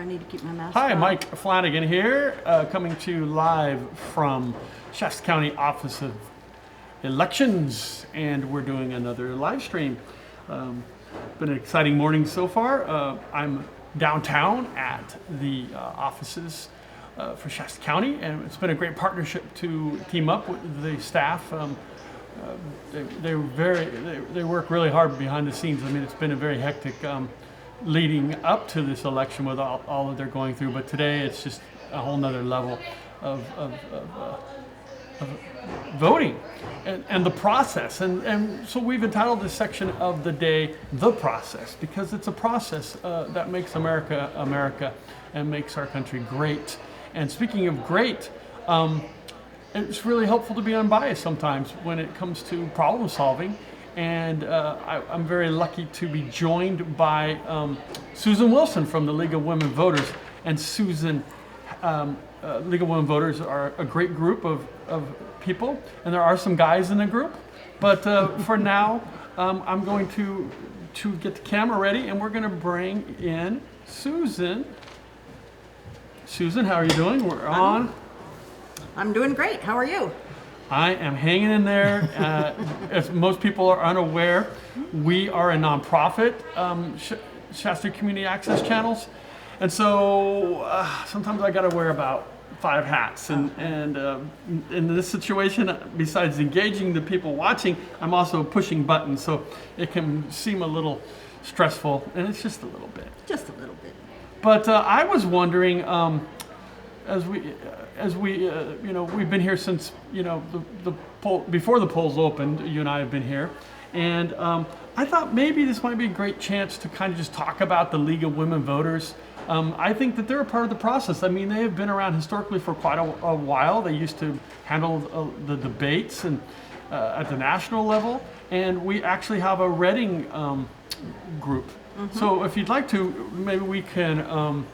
I need to keep my mask Hi, on? Mike Flanagan here, coming to you live from Shasta County Office of Elections, and we're doing another live stream. Been an exciting morning so far. I'm downtown at the offices for Shasta County, and it's been a great partnership to team up with the staff. They work really hard behind the scenes. I mean, it's been a very hectic leading up to this election with all that they're going through, but today it's just a whole nother level of voting and the process. And so we've entitled this section of the day, The Process, because it's a process that makes America America and makes our country great. And speaking of great, it's really helpful to be unbiased sometimes when it comes to problem solving. And I'm very lucky to be joined by Susan Wilson from the League of Women Voters. And Susan, League of Women Voters are a great group of people, and there are some guys in the group. But for now, I'm going to get the camera ready, and we're going to bring in Susan. Susan, how are you doing? We're on. I'm doing great. How are you? I am hanging in there. As most people are unaware, we are a nonprofit, Shasta Community Access Channels, and so sometimes I got to wear about 5 hats. And in this situation, besides engaging the people watching, I'm also pushing buttons, so it can seem a little stressful, and it's just a little bit. Just a little bit. But I was wondering, as we we've been here since the poll, before the polls opened. You and I have been here, and I thought maybe this might be a great chance to kind of just talk about the League of Women Voters. I think that they're a part of the process. I mean, they have been around historically for quite a while. They used to handle the debates and at the national level, and we actually have a Reading group. Mm-hmm. So if you'd like to, maybe we can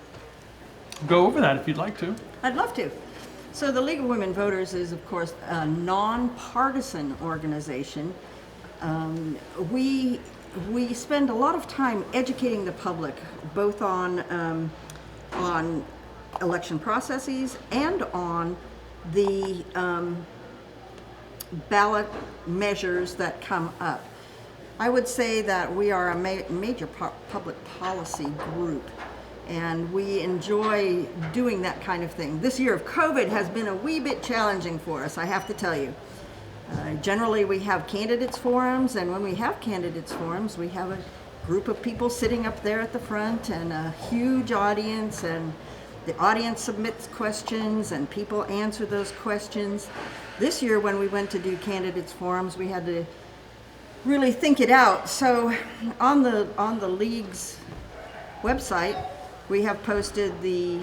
go over that if you'd like to. I'd love to. So the League of Women Voters is, of course, a nonpartisan organization. We spend a lot of time educating the public, both on election processes and on the ballot measures that come up. I would say that we are a major public policy group, and we enjoy doing that kind of thing. This year of COVID has been a wee bit challenging for us, I have to tell you. Generally, we have candidates forums, and when we have candidates forums, we have a group of people sitting up there at the front and a huge audience, and the audience submits questions and people answer those questions. This year, when we went to do candidates forums, we had to really think it out. So on the League's website, we have posted the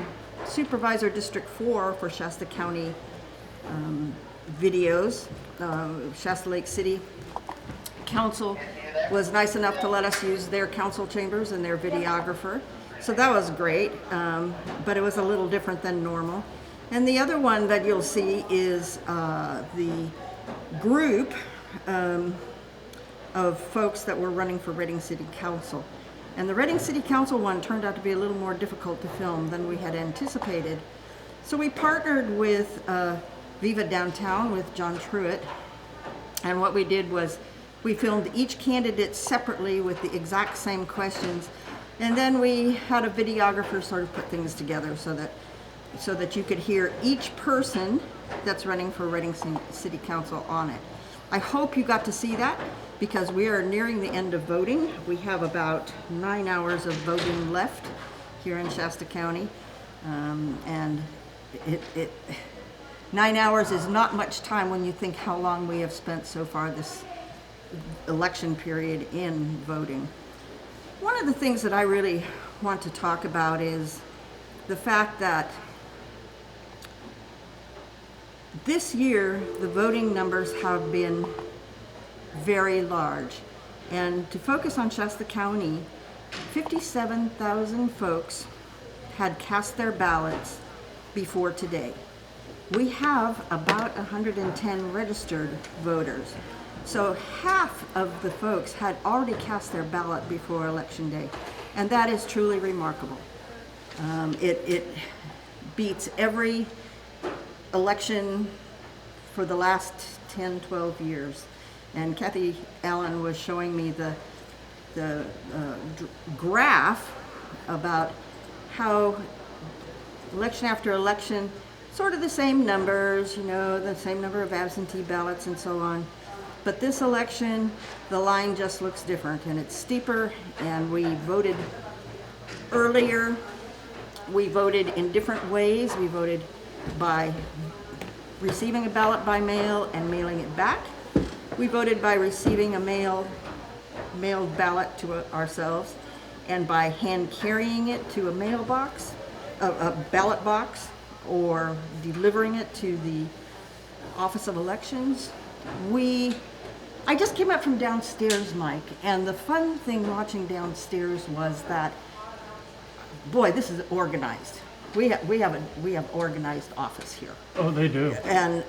Supervisor District 4 for Shasta County videos. Shasta Lake City Council was nice enough to let us use their council chambers and their videographer. So that was great, but it was a little different than normal. And the other one that you'll see is the group of folks that were running for Reading City Council. And the Reading City Council one turned out to be a little more difficult to film than we had anticipated. So we partnered with Viva Downtown with John Truitt. And what we did was we filmed each candidate separately with the exact same questions. And then we had a videographer sort of put things together so that you could hear each person that's running for Reading City Council on it. I hope you got to see that, because we are nearing the end of voting. We have about 9 hours of voting left here in Shasta County, and 9 hours is not much time when you think how long we have spent so far this election period in voting. One of the things that I really want to talk about is the fact that this year the voting numbers have been very large. And to focus on Shasta County, 57,000 folks had cast their ballots before today. We have about 110 registered voters. So half of the folks had already cast their ballot before Election Day, and that is truly remarkable. It beats every election for the last 10, 12 years. And Kathy Allen was showing me the graph about how election after election, sort of the same numbers, the same number of absentee ballots and so on. But this election, the line just looks different, and it's steeper, and we voted earlier. We voted in different ways. We voted by receiving a ballot by mail and mailing it back. We voted by receiving a mailed ballot to ourselves, and by hand carrying it to a mailbox, a ballot box, or delivering it to the Office of Elections. I just came up from downstairs, Mike, and the fun thing watching downstairs was that, boy, this is organized. We have organized office here. Oh, they do. And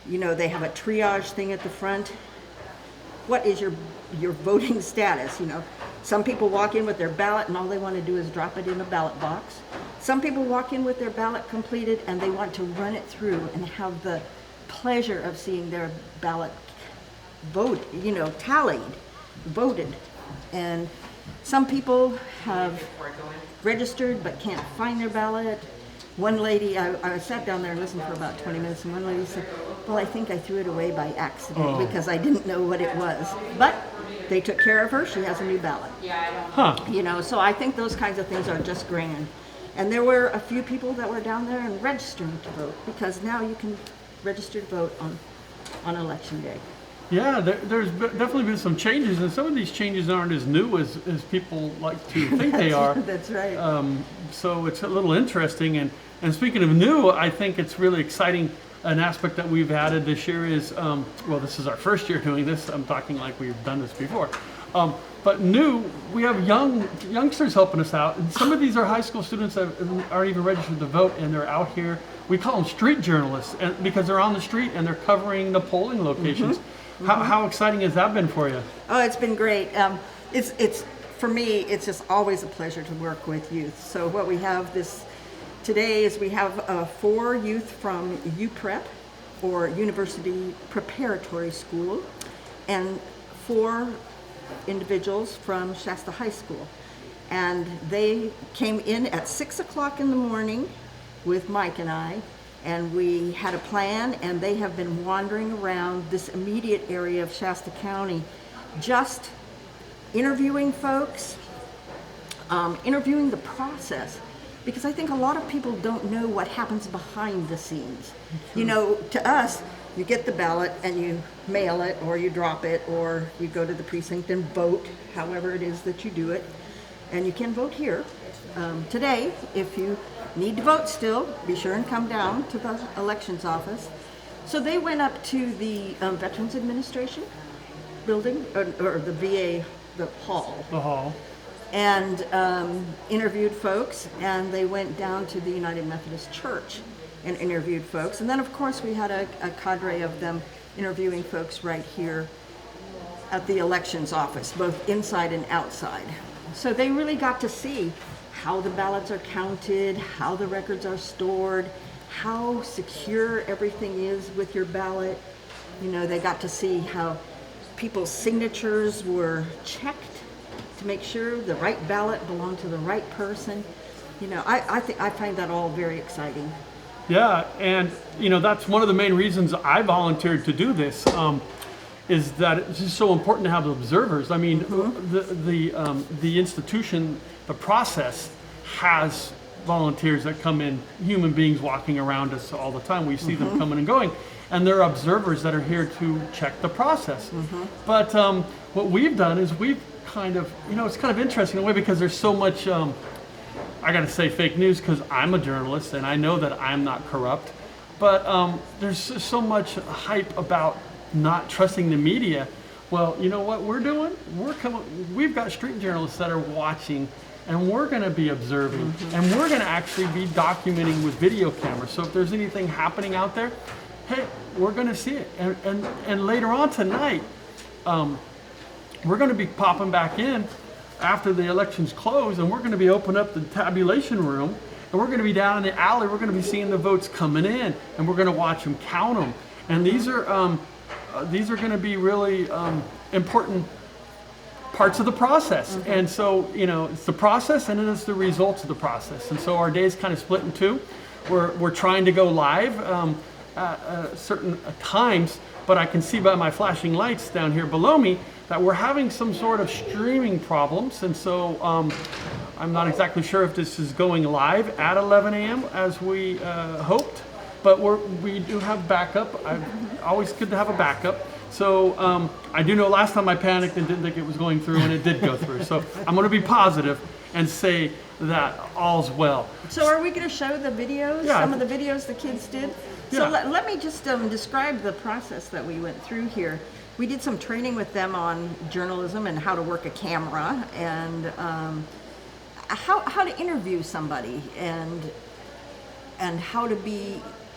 they have a triage thing at the front. What is your voting status? Some people walk in with their ballot and all they want to do is drop it in a ballot box. Some people walk in with their ballot completed and they want to run it through and have the pleasure of seeing their ballot tallied, voted. And some people have registered but can't find their ballot. One lady, I sat down there and listened for about 20 minutes, and one lady said, well, I think I threw it away by accident because I didn't know what it was. But they took care of her. She has a new ballot. So I think those kinds of things are just grand. And there were a few people that were down there and registering to vote, because now you can register to vote on Election Day. Yeah, there's definitely been some changes, and some of these changes aren't as new as people like to think they are. That's right. So it's a little interesting. And speaking of new, I think it's really exciting. An aspect that we've added this year is, this is our first year doing this. I'm talking like we've done this before. But new, we have youngsters helping us out. And some of these are high school students that aren't even registered to vote, and they're out here. We call them street journalists because they're on the street and they're covering the polling locations. Mm-hmm. How exciting has that been for you? Oh, it's been great. It's for me, it's just always a pleasure to work with youth. So what we have today is we have 4 youth from UPrep, or University Preparatory School, and 4 individuals from Shasta High School. And they came in at 6 o'clock in the morning with Mike and I, and we had a plan, and they have been wandering around this immediate area of Shasta County, just interviewing folks, interviewing the process, because I think a lot of people don't know what happens behind the scenes. To us, you get the ballot and you mail it, or you drop it, or you go to the precinct and vote, however it is that you do it. And you can vote here. Today, if you need to vote still, be sure and come down to the elections office. So they went up to the Veterans Administration building, or the VA, the hall. The hall. And interviewed folks, and they went down to the United Methodist Church and interviewed folks. And then, of course, we had a cadre of them interviewing folks right here at the elections office, both inside and outside. So they really got to see how the ballots are counted, how the records are stored, how secure everything is with your ballot. They got to see how people's signatures were checked to make sure the right ballot belonged to the right person. I find that all very exciting. Yeah, and that's one of the main reasons I volunteered to do this. Is that it's just so important to have observers. I mean, the institution, the process has volunteers that come in, human beings walking around us all the time. We see them coming and going, and they're observers that are here to check the process. But what we've done is we've kind of, it's kind of interesting in a way, because there's so much, I gotta say fake news, because I'm a journalist and I know that I'm not corrupt, but there's just so much hype about not trusting the media. Well, you know what we're doing? We've got street journalists that are watching, and we're going to be observing, and we're going to actually be documenting with video cameras. So if there's anything happening out there, hey, we're going to see it. And later on tonight, we're going to be popping back in after the elections close, and we're going to be opening up the tabulation room, and we're going to be down in the alley. We're going to be seeing the votes coming in, and we're going to watch them count them. And these are going to be really important parts of the process. Mm-hmm. And so, it's the process, and then it's the results of the process. And so our day is kind of split in two. We're trying to go live at certain times, but I can see by my flashing lights down here below me that we're having some sort of streaming problems. And so I'm not exactly sure if this is going live at 11 a.m. as we hoped, but we do have backup. Always good to have a backup. So I do know last time I panicked and didn't think it was going through, and it did go through. So I'm going to be positive and say that all's well. So are we going to show the videos, some of the videos the kids did? So let me just describe the process that we went through here. We did some training with them on journalism and how to work a camera, and how to interview somebody, and how to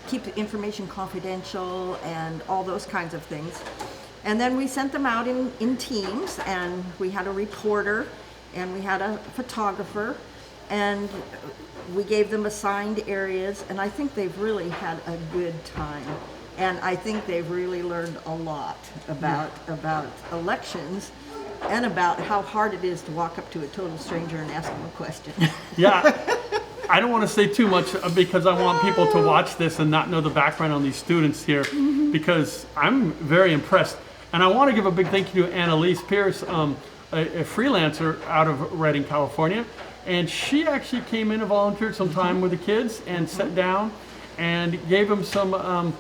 keep the information confidential, and all those kinds of things. And then we sent them out in teams, and we had a reporter, and we had a photographer, and we gave them assigned areas, and I think they've really had a good time. And I think they've really learned a lot about elections, and about how hard it is to walk up to a total stranger and ask them a question. Yeah. I don't want to say too much because I want people to watch this and not know the background on these students here, because I'm very impressed. And I want to give a big thank you to Annelise Pierce, a freelancer out of Redding, California. And she actually came in and volunteered some time with the kids and sat down and gave them some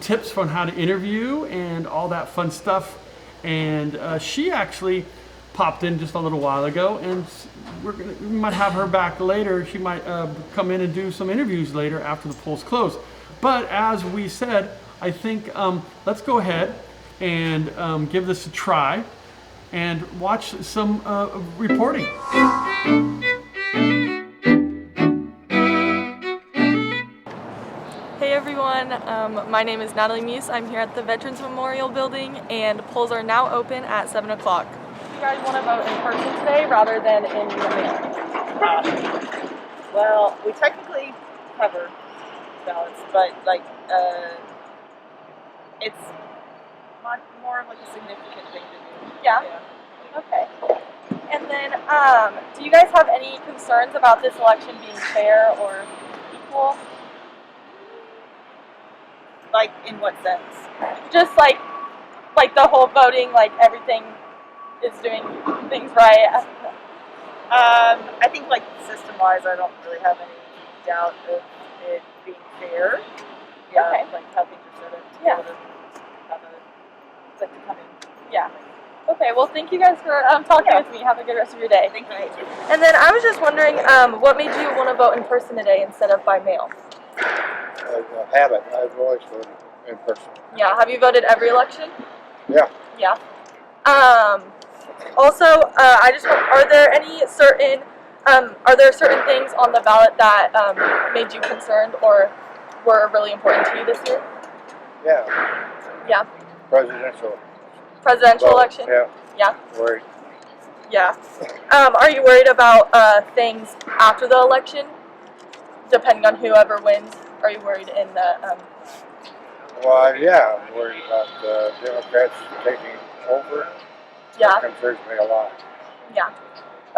tips on how to interview and all that fun stuff. And she actually popped in just a little while ago, and we might have her back later. She might come in and do some interviews later after the polls close. But as we said, I think let's go ahead and give this a try and watch some reporting. Hey everyone, my name is Annelise Pierce. I'm here at the Veterans Memorial Building, and polls are now open at 7 o'clock. You guys want to vote in person today rather than in the mail? Well, we technically cover ballots, but it's not more of like a significant thing to do. Yeah. Okay. And then, do you guys have any concerns about this election being fair or equal? Like, in what sense? Just like the whole voting, like everything is doing things right. I think, like, system-wise, I don't really have any doubt of it being fair. Yeah, okay. Like how things are set up. Yeah. To come in. Yeah. Okay, well, thank you guys for talking with me. Have a good rest of your day. Thank you. And then I was just wondering, what made you want to vote in person today instead of by mail? A habit. I've always voted in person. Yeah. Have you voted every election? Yeah. Yeah. Also, are there certain things on the ballot that made you concerned or were really important to you this year? Yeah. Yeah. Presidential election? Yeah. Yeah. Worried. Yeah. Are you worried about things after the election, depending on whoever wins? Are you worried in the? Well, yeah, I'm worried about the Democrats taking over. Yeah. That concerns me a lot. Yeah.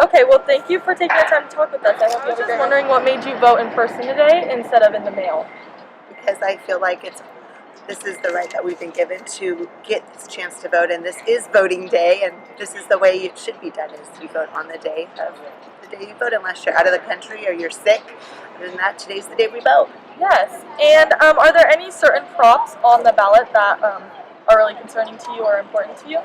Okay. Well, thank you for taking the time to talk with us. I was just wondering what made you vote in person today instead of in the mail. Because I feel like this is the right that we've been given to get this chance to vote, and this is voting day, and this is the way it should be done, is you vote on the day you vote, unless you're out of the country or you're sick. Other than that, today's the day we vote. Yes. And are there any certain props on the ballot that are really concerning to you or important to you?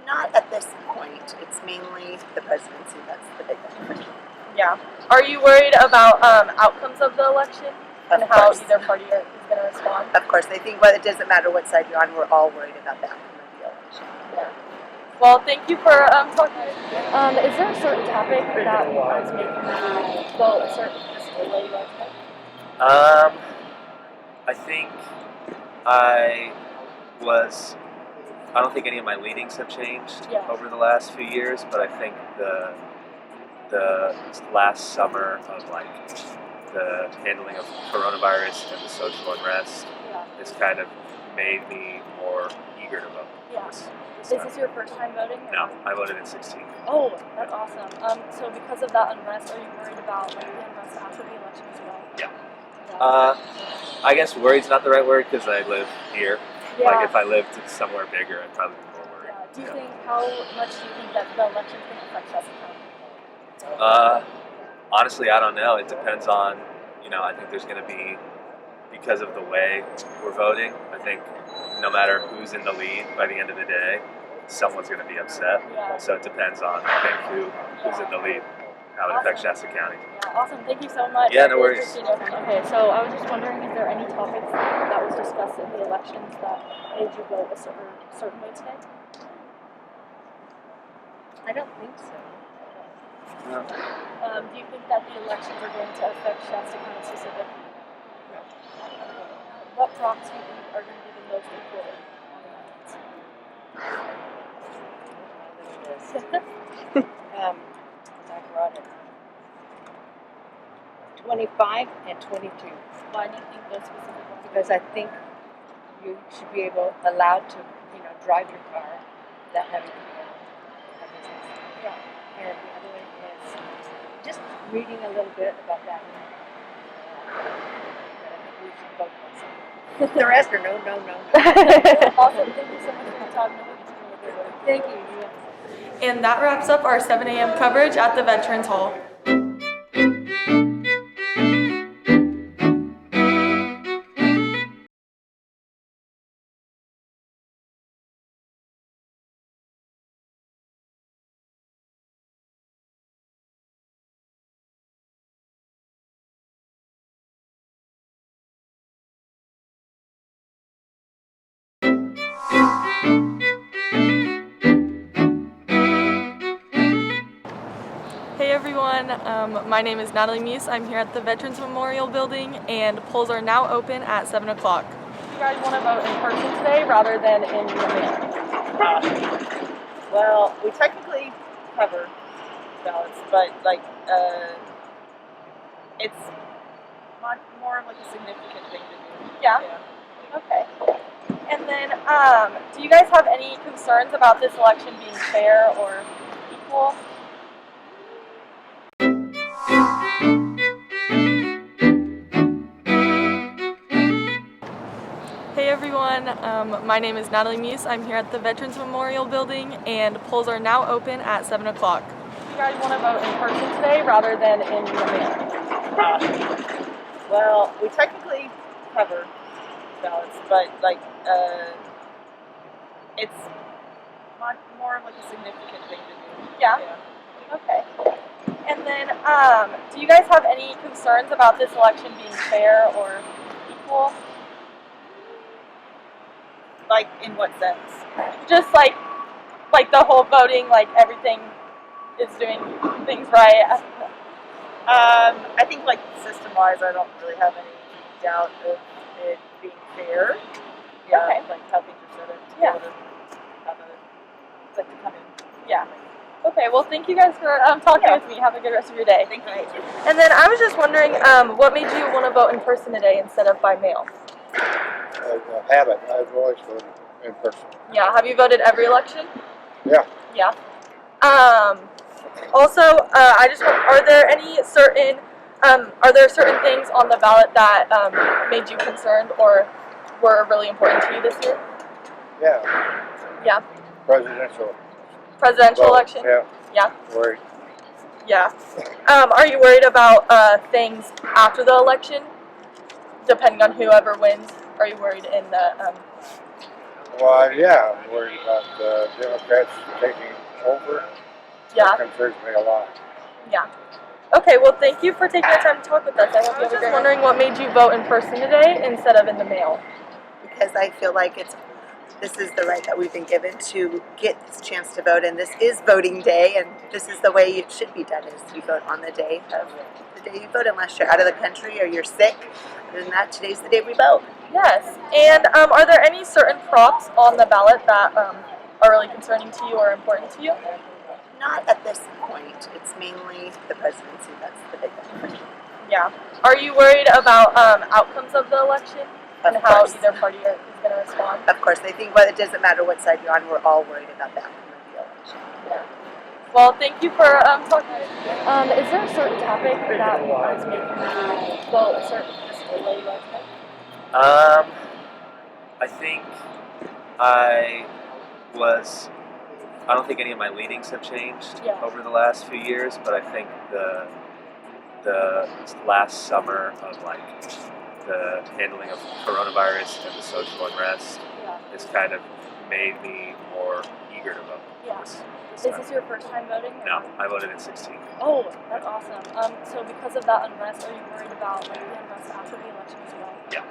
Not at this point. It's mainly the presidency that's the big one. Yeah. Are you worried about outcomes of the election and how either party is going to respond? Of course. I think it doesn't matter what side you're on, we're all worried about the outcome of the election. Yeah. Well, thank you for talking with me. Is there a certain topic that is making you vote a certain way you like to? I think I was I don't think any of my leanings have changed Yeah. over the last few years, but I think the last summer of like the handling of coronavirus and the social unrest Yeah. has kind of made me more eager to vote. Yeah. This Is time. this your first time voting? No, I voted in 16. Oh, that's awesome. So because of that unrest, are you worried about like the unrest after the election as well? Yeah. Yeah. I guess worried's not the right word because I live here. Yeah. Like if I lived somewhere bigger, I'd probably be more worried. Yeah. Do you think how much do you think that the election can affect Shasta County? Honestly, I don't know. It depends on, I think there's going to be, because of the way we're voting, I think no matter who's in the lead by the end of the day, someone's going to be upset. Yeah. So it depends on, I think, who's in the lead, how it affects Shasta County. Yeah, awesome. Thank you so much. Yeah, no Really worries. appreciate it. Okay, so I was just wondering, is there any topics that was discussed in the elections that made you vote a certain way today? I don't think so. Do you think that the elections are going to affect Shasta County specifically? What prompts do you think are going to be the most important on I brought it. 25 and 22. Why do you think those specific ones? Because I think you should be allowed to, drive your car without having to go to business. Yeah. And the other one is just reading a little bit about that one. But I think we should vote on something. The rest are no. Awesome. Thank you so much for your time. I hope you're doing a good work. Thank you. And that wraps up our 7 a.m. coverage at the Veterans Hall. Hey everyone, my name is Annelise Pierce. I'm here at the Veterans Memorial Building and polls are now open at 7 o'clock. You guys want to vote in person today rather than in the mail? Well, we technically cover ballots, but it's more of like a significant thing to do. Yeah? Okay. And then, do you guys have any concerns about this election being fair or equal? Hey everyone, my name is Annelise Pierce. I'm here at the Veterans Memorial Building and polls are now open at 7 o'clock. You guys want to vote in person today rather than in the mail? Well, we technically cover ballots, but it's more of like a significant thing to do. Yeah? Okay. And then, do you guys have any concerns about this election being fair or equal? Like, in what sense? Just like the whole voting, like everything is doing things right. I think system-wise, I don't really have any doubt of it being fair. Yeah, Okay. like how things are set up to be Yeah. able to have to come in. Yeah. Okay, well thank you guys for talking Yeah. with me. Have a good rest of your day. Thank you. And then I was just wondering, what made you want to vote in person today instead of by mail? A habit. I've always voted in person. Yeah, have you voted every election? Yeah. Yeah. Also, are there certain things on the ballot that made you concerned or were really important to you this year? Yeah. Yeah. Presidential vote, election? Yeah. Yeah. Worried. Yeah. Are you worried about things after the election? Depending on whoever wins, are you worried in the Well, yeah, I'm worried about the Democrats taking over. Yeah. That concerns me a lot. Yeah. Okay, well thank you for taking the time to talk with us. I hope you have a great wondering what made you vote in person today instead of in the mail. Because I feel like this is the right that we've been given to get this chance to vote. And this is voting day, and this is the way it should be done, is you vote on the day you vote, unless you're out of the country or you're sick. Other than that, today's the day we vote. Yes. And are there any certain props on the ballot that are really concerning to you or important to you? Not at this point. It's mainly the presidency. That's the big one. Yeah. Are you worried about outcomes of the election and Of how course. either party is going to respond? Of course, I think it doesn't matter what side you're on. We're all worried about the outcome of the election. Yeah. Well, thank you for talking. Is there a certain topic that is making you vote a certain way you like to? I think I don't think any of my leanings have changed over the last few years, but I think the last summer of like the handling of coronavirus and the social unrest has kind of made me more eager to vote. Yeah. This Is time. this your first time voting? No, I voted at 16. Oh, that's awesome. So because of that unrest, are you worried about like the unrest after the election as well? Yeah.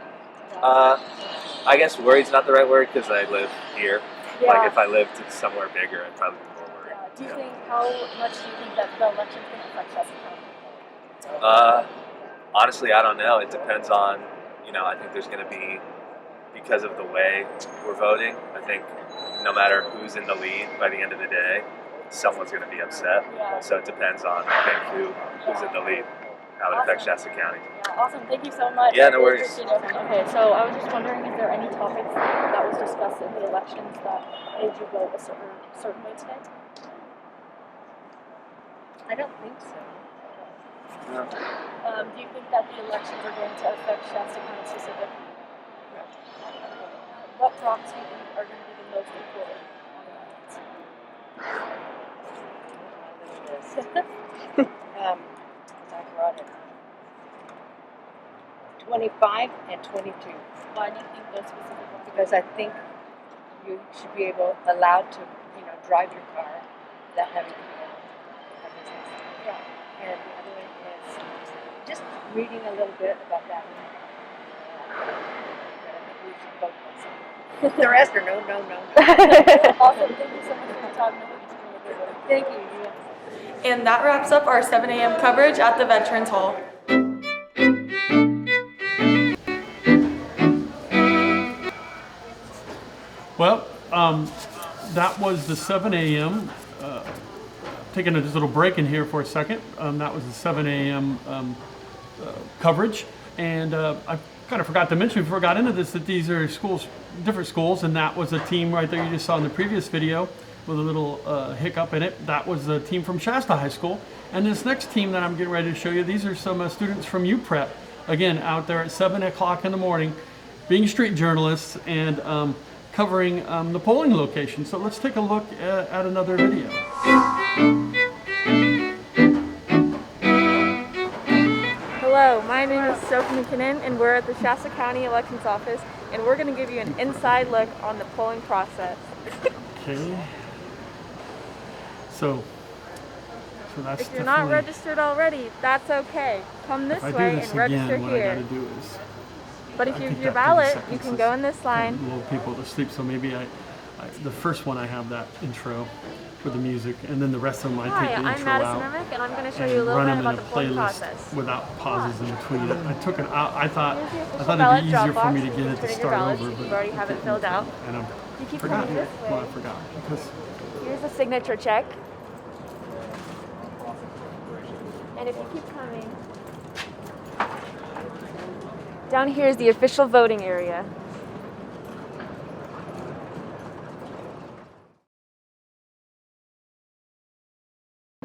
I guess worried's not the right word because I live here. Yeah. Like if I lived somewhere bigger, I'd probably be more worried. Yeah. Do you think how much do you think that the election's going to affect Shasta County? Honestly, I don't know. It depends on, I think there's going to be, because of the way we're voting, I think no matter who's in the lead by the end of the day, someone's going to be upset. Yeah. So it depends on, I think, who's in the lead, how it affects Shasta County. Yeah, awesome. Thank you so much. Yeah, no worries. Okay, so I was just wondering, is there any topics that was discussed in the elections that made you vote a certain way today? I don't think so. No. Do you think that the elections are going to affect Shasta County specifically? What props do you think are going to be the most important on the ballots? I brought it. 25 and 22. Why do you think those specific ones? Because I think you should be allowed to, drive your car without having to go to business. Yeah. And the other one is just reading a little bit about that one. But I think we should vote on something. The rest are no. Awesome. Thank you so much for your time. Thank you. And that wraps up our 7 a.m. coverage at the Veterans Hall. Well, that was the 7 a.m. Taking a little break in here for a second. That was the 7 a.m. Coverage. And I kind of forgot to mention before I got into this that these are schools, different schools, and that was a team right there you just saw in the previous video with a little hiccup in it. That was the team from Shasta High School. And this next team that I'm getting ready to show you, these are some students from UPrep, again, out there at 7 o'clock in the morning, being street journalists and covering the polling location. So let's take a look at another video. Hello, my name is Sophie McKinnon, and we're at the Shasta County Elections Office, and we're going to give you an inside look on the polling process. Okay. So that's If you're not registered already, that's okay. Come this way and register what here. I gotta do is But if I you think have your that 30 ballot, you seconds can is go in this line. lull people to sleep. So maybe the first one I have that intro with the music, and then the rest of them I take Hi, the I'm intro Madison out Emick, and I'm going to show and you a little run bit them about in the a polling playlist process. without pauses in between. I took it out. I thought Here's the it official would ballot be drop easier for box. me to You get can it put to in your start ballots over, if but you already have it filled out. And I You keep forgot coming it. this Well, way. I forgot because Here's a signature check. And if you keep coming, down here is the official voting area.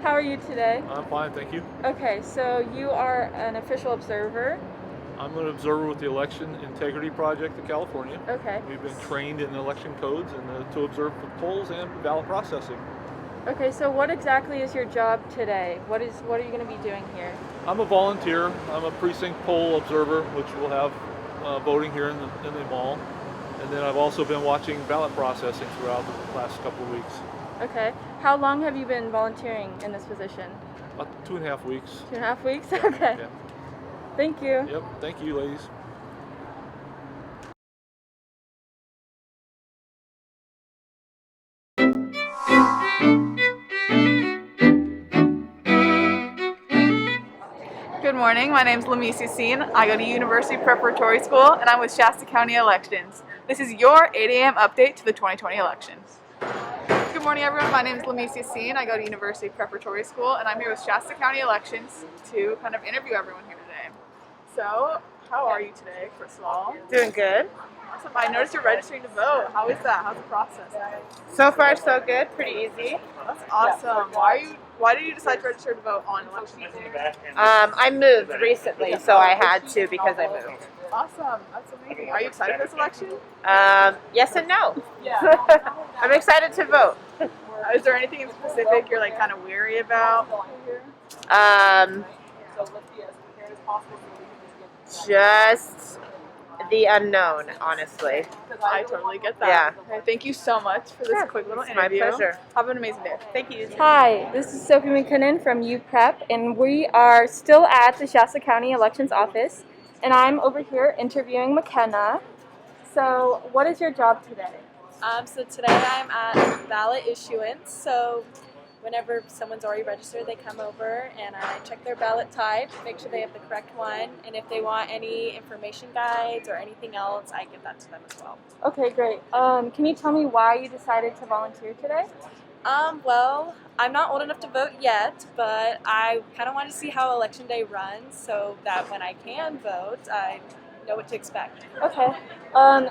How are you today? I'm fine, thank you. Okay, so you are an official observer. I'm an observer with the Election Integrity Project of California. Okay. We've been trained in election codes and to observe the polls and ballot processing. Okay, so what exactly is your job today? What are you going to be doing here? I'm a volunteer. I'm a precinct poll observer, which will have voting here in the mall. And then I've also been watching ballot processing throughout the last couple of weeks. Okay. How long have you been volunteering in this position? About 2.5 weeks. 2.5 weeks? Okay. Yeah. Thank you. Yep, thank you, ladies. morning. My name is Annelise Pierce. I go to University Preparatory School, and I'm with Shasta County Elections. This is your 8 a.m. update to the 2020 elections. Good morning, everyone. My name is Annelise Pierce. I go to University Preparatory School, and I'm here with Shasta County Elections to kind of interview everyone here today. So, how are you today, first of all? Doing good. Awesome. I noticed you're registering to vote. How is that? How's the process? So far, so good. Pretty easy. That's awesome. Why did you decide to register to vote on election day? I moved recently, so I had to because I moved. Awesome. That's amazing. Are you excited for this election? Yes and no. Yeah. I'm excited to vote. Is there anything in specific you're like kind of weary about? Just the unknown, honestly. I totally get that. Yeah. Okay, thank you so much for this quick little interview. My pleasure. Have an amazing day. Thank you. Hi, this is Sophie McKinnon from UPrep, and we are still at the Shasta County Elections Office, and I'm over here interviewing McKenna. So, what is your job today? So today I'm at ballot issuance. So whenever someone's already registered, they come over and I check their ballot type, make sure they have the correct one, and if they want any information guides or anything else, I give that to them as well. Okay, great. Can you tell me why you decided to volunteer today? Well, I'm not old enough to vote yet, but I kind of want to see how Election Day runs so that when I can vote, I know what to expect. Okay.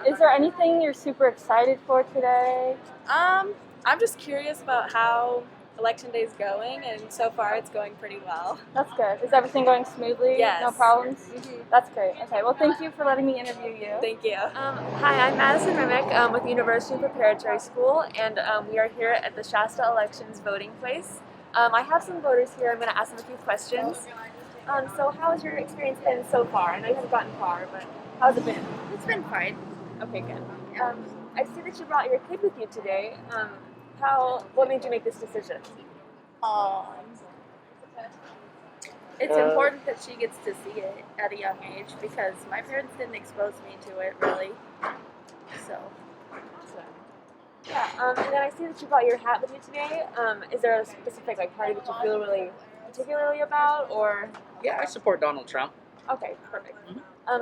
Is there anything you're super excited for today? I'm just curious about how Election Day is going, and so far it's going pretty well. That's good. Is everything going smoothly? Yes. No problems? Mm-hmm. That's great. Okay, well thank you for letting me interview you. Thank you. Hi, I'm Madison Remick with University Preparatory School, and we are here at the Shasta Elections voting place. I have some voters here. I'm going to ask them a few questions. So how has your experience been so far? I know you haven't gotten far, but how's it been? It's been fine. Okay, good. I see that you brought your kid with you today. What made you make this decision? It's important that she gets to see it at a young age because my parents didn't expose me to it really. So. Yeah, and then I see that you brought your hat with you today. Is there a specific party that you feel really particularly about, or? Yeah, I support Donald Trump. Okay, perfect.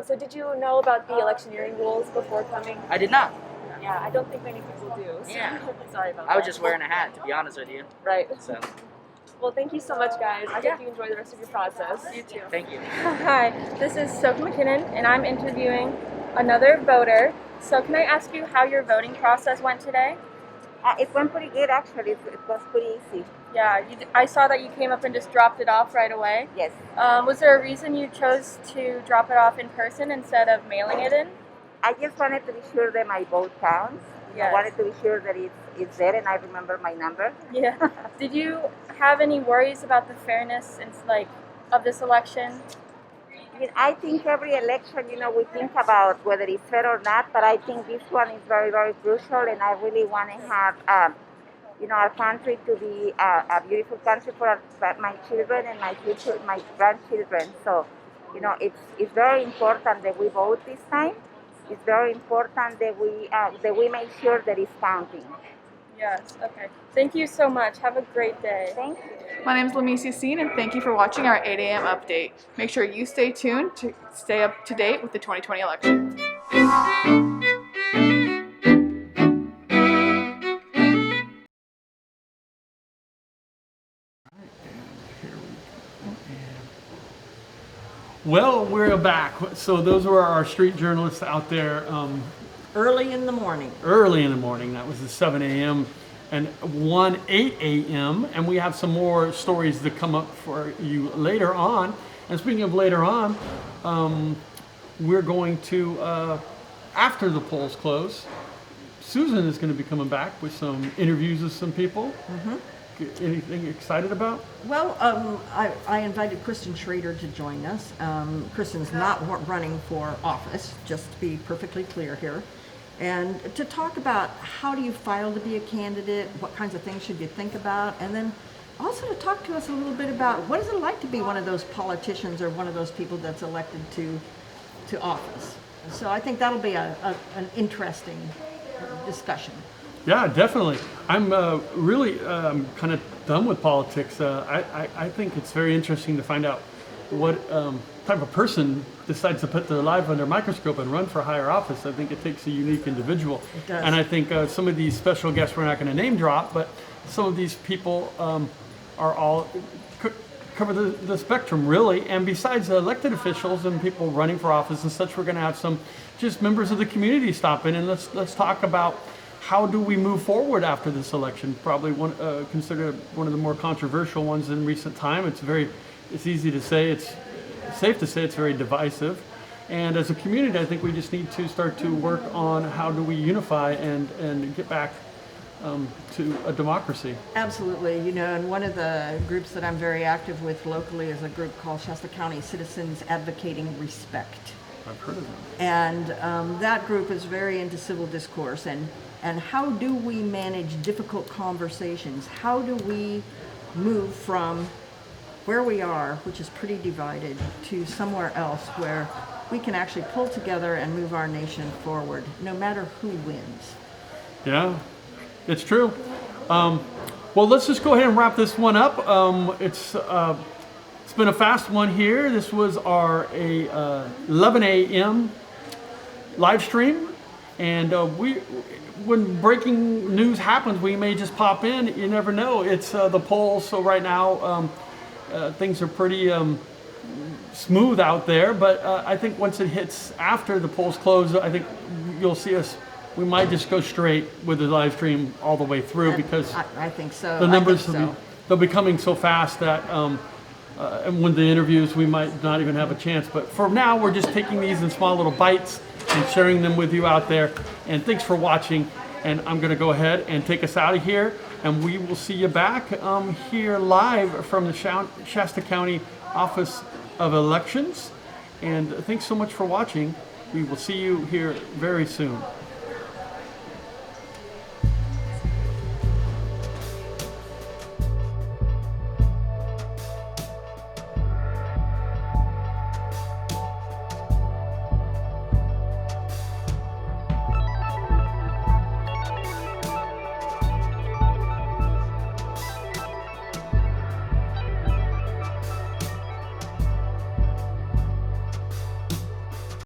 So did you know about the electioneering rules before coming? I did not. Yeah, I don't think many people do. So Yeah. Sorry about that. I was just wearing a hat, to be honest with you. Right. So, Well, thank you so much, guys. I hope you enjoy the rest of your process. You too. thank you. Hi, this is Sophie McKinnon, and I'm interviewing another voter. So can I ask you how your voting process went today? It went pretty good, actually. It was pretty easy. Yeah, I saw that you came up and just dropped it off right away. Yes. Was there a reason you chose to drop it off in person instead of mailing it in? I just wanted to be sure that my vote counts. Yes. I wanted to be sure that it's there and I remember my number. Yeah. Did you have any worries about the fairness and of this election? I think every election, we think about whether it's fair or not, but I think this one is very, very crucial, and I really want to have, our country to be a beautiful country for my children and my grandchildren. So, it's very important that we vote this time. It's very important that we make sure that it's counting. Yes, okay. Thank you so much. Have a great day. Thank you. My name is Annelise Pierce, and thank you for watching our 8 a.m. update. Make sure you stay tuned to stay up to date with the 2020 election. Well, we're back. So those were our street journalists out there Early in the morning. early in the morning. That was the 7 a.m. and 8 a.m. And we have some more stories to come up for you later on. And speaking of later on, we're going to, after the polls close, Susan is going to be coming back with some interviews with some people. Mm-hmm. Anything excited about? Well, I invited Kristen Schrader to join us. Kristen's not running for office, just to be perfectly clear here. And to talk about how do you file to be a candidate, what kinds of things should you think about, and then also to talk to us a little bit about what is it like to be one of those politicians or one of those people that's elected to office. So I think that'll be an interesting discussion. Yeah, definitely. I'm really kind of done with politics. I think it's very interesting to find out type of person decides to put their life under a microscope and run for higher office. I think it takes a unique individual. It does. And I think some of these special guests, we're not going to name drop, but some of these people are all cover the spectrum, really. And besides elected officials and people running for office and such, we're going to have some just members of the community stop in, and let's talk about how do we move forward after this election. Probably considered one of the more controversial ones in recent time. It's easy to say, it's safe to say it's very divisive. And as a community, I think we just need to start to work on how do we unify and get back to a democracy. Absolutely. And one of the groups that I'm very active with locally is a group called Shasta County Citizens Advocating Respect. I've heard of them. And that group is very into civil discourse and how do we manage difficult conversations? How do we move from where we are, which is pretty divided, to somewhere else where we can actually pull together and move our nation forward, no matter who wins? Yeah, it's true. Well, let's just go ahead and wrap this one up. It's been a fast one here. This was our 11 a.m. live stream, and when breaking news happens, we may just pop in. You never know. It's the polls, so right now things are pretty smooth out there. But I think once it hits after the polls close, I think you'll see us. We might just go straight with the live stream all the way through, because I think so. The numbers I think so. they'll be coming so fast that and when the interviews, we might not even have a chance. But for now, we're just taking these in small little bites and sharing them with you out there. And thanks for watching. And I'm going to go ahead and take us out of here. And we will see you back here live from the Shasta County Office of Elections. And thanks so much for watching. We will see you here very soon.